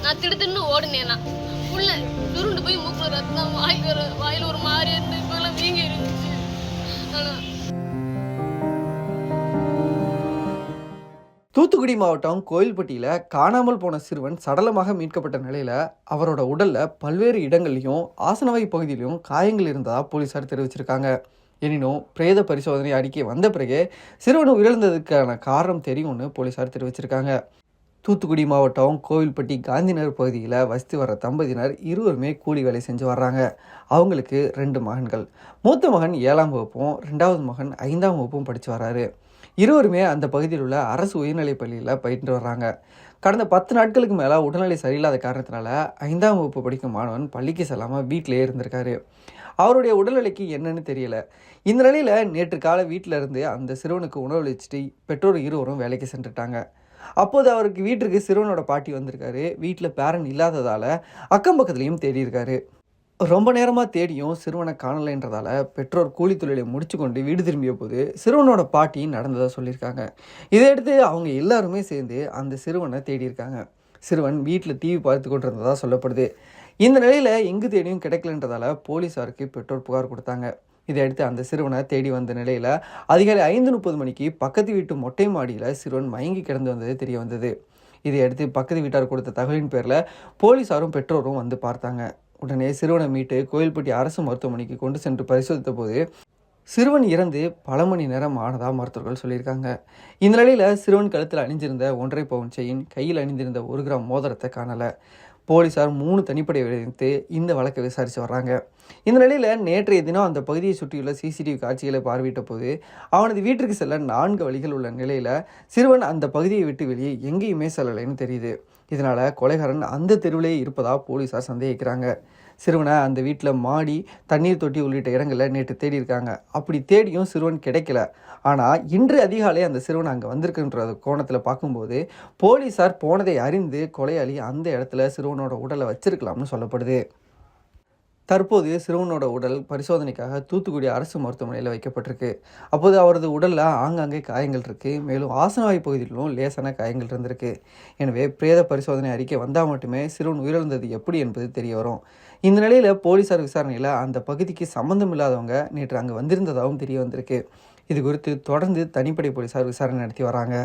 நான் திடுன்னு ஓடுனேன். நான் உள்ள சுருண்டு போய் மூக்குல ரத்தம், வாயில ஒரு மாதிரி இருந்து இப்பெல்லாம் வீங்கி இருந்துச்சு. ஆனா தூத்துக்குடி மாவட்டம் கோயில்பட்டியில் காணாமல் போன சிறுவன் சடலமாக மீட்கப்பட்ட நிலையில் அவரோட உடலில் பல்வேறு இடங்கள்லையும் ஆசனவாய் பகுதியிலையும் காயங்கள் இருந்ததாக போலீஸார் தெரிவிச்சிருக்காங்க. எனினும் பிரேத பரிசோதனை அறிக்கை வந்த பிறகு சிறுவன் உயிரிழந்ததுக்கான காரணம் தெரியும்னு போலீஸார் தெரிவிச்சிருக்காங்க. தூத்துக்குடி மாவட்டம் கோவில்பட்டி காந்திநகர் பகுதியில் வசித்து வர தம்பதியினர் இருவருமே கூலி வேலை செஞ்சு வர்றாங்க. அவங்களுக்கு 2 மகன்கள். மூத்த மகன் 7ஆம் வகுப்பும் 2வது மகன் 5ஆம் வகுப்பும் படித்து வர்றாரு. இருவருமே அந்த பகுதியில் உள்ள அரசு உயர்நிலைப் பள்ளியில் பயின்று வர்றாங்க. கடந்த 10 நாட்களுக்கு மேலே உடல்நிலை சரியில்லாத காரணத்தினால 5ஆம் வகுப்பு படிக்கும் மாணவன் பள்ளிக்கு செல்லாமல் வீட்டிலேயே இருந்திருக்காரு. அவருடைய உடல்நிலைக்கு என்னன்னு தெரியல. இந்த நிலையில் நேற்று காலை வீட்டில் இருந்து அந்த சிறுவனுக்கு உணவளிச்சுட்டு பெற்றோர் இருவரும் வேலைக்கு சென்றுட்டாங்க. அப்போது அவருக்கு வீட்டிற்கு சிறுவனோட பாட்டி வந்திருக்காரு. வீட்டில் பேரன் இல்லாததால் அக்கம் பக்கத்துலேயும் தேடி இருக்காரு. ரொம்ப நேரமாக தேடியும் சிறுவனை காணலைன்றதால பெற்றோர் கூலி தொழிலை முடிச்சு கொண்டு வீடு திரும்பிய போது சிறுவனோட பாட்டி நடந்ததாக சொல்லியிருக்காங்க. இதையடுத்து அவங்க எல்லாருமே சேர்ந்து அந்த சிறுவனை தேடியிருக்காங்க. சிறுவன் வீட்டில் டிவி பார்த்து கொண்டிருந்ததாக சொல்லப்படுது. இந்த நிலையில் எங்கு தேடியும் கிடைக்கலன்றதால போலீஸாருக்கு பெற்றோர் புகார் கொடுத்தாங்க. இதையடுத்து அந்த சிறுவனை தேடி வந்த நிலையில் அதிகாலை 5:30 மணிக்கு பக்கத்து வீட்டு மொட்டை மாடியில் சிறுவன் மயங்கி கிடந்து வந்தது தெரிய வந்தது. இதையடுத்து பக்கத்து வீட்டார் கொடுத்த தகவலின் பேரில் போலீஸாரும் பெற்றோரும் வந்து பார்த்தாங்க. உடனே சிறுவனை மீட்டு கோயில்பட்டி அரசு மருத்துவமனைக்கு கொண்டு சென்று பரிசோதித்த போது சிறுவன் இறந்து பல மணி நேரம் ஆனதாக மருத்துவர்கள் சொல்லியிருக்காங்க. இந்த நிலையில் சிறுவன் கழுத்தில் அணிஞ்சிருந்த 1.5 பவுன் செயின், கையில் அணிந்திருந்த 1 கிராம் மோதிரத்தை காணலை. போலீஸார் 3 தனிப்படை வைத்து இந்த வழக்கை விசாரித்து வர்றாங்க. இந்த நிலையில் நேற்றைய தினம் அந்த பகுதியை சுற்றியுள்ள சிசிடிவி காட்சிகளை பார்வையிட்ட போது அவனது வீட்டிற்கு செல்ல 4 வழிகள் உள்ள நிலையில் சிறுவன் அந்த பகுதியை விட்டு வெளியே எங்கேயுமே செல்லலைன்னு தெரியுது. இதனால் கொலைகாரன் அந்த தெருவிலேயே இருப்பதாக போலீஸார் சந்தேகிக்கிறாங்க. சிறுவனை அந்த வீட்டில் மாடி, தண்ணீர் தொட்டி உள்ளிட்ட இடங்களில் நேற்று தேடி இருக்காங்க. அப்படி தேடியும் சிறுவன் கிடைக்கல. ஆனால் இன்று அதிகாலை அந்த சிறுவன் அங்கே வந்திருக்குன்ற கோணத்தில் பார்க்கும்போது போலீஸார் போனதை அறிந்து கொலையாளி அந்த இடத்துல சிறுவனோட உடலை வச்சிருக்கலாம்னு சொல்லப்படுது. தற்போது சிறுவனோட உடல் பரிசோதனைக்காக தூத்துக்குடி அரசு மருத்துவமனையில் வைக்கப்பட்டிருக்கு. அப்போது அவரது உடலில் ஆங்காங்கே காயங்கள் இருக்குது. மேலும் ஆசனவாய் பகுதியிலும் லேசான காயங்கள் இருந்திருக்கு. எனவே பிரேத பரிசோதனை அறிக்கை வந்தால் மட்டுமே சிறுவன் உயிரிழந்தது எப்படி என்பது தெரிய வரும். இந்த நிலையில் போலீஸார் விசாரணையில் அந்த பகுதிக்கு சம்பந்தம் இல்லாதவங்க நேற்று அங்கே வந்திருந்ததாகவும் தெரிய வந்திருக்கு. இது குறித்து தொடர்ந்து தனிப்படை போலீஸார் விசாரணை நடத்தி வராங்க.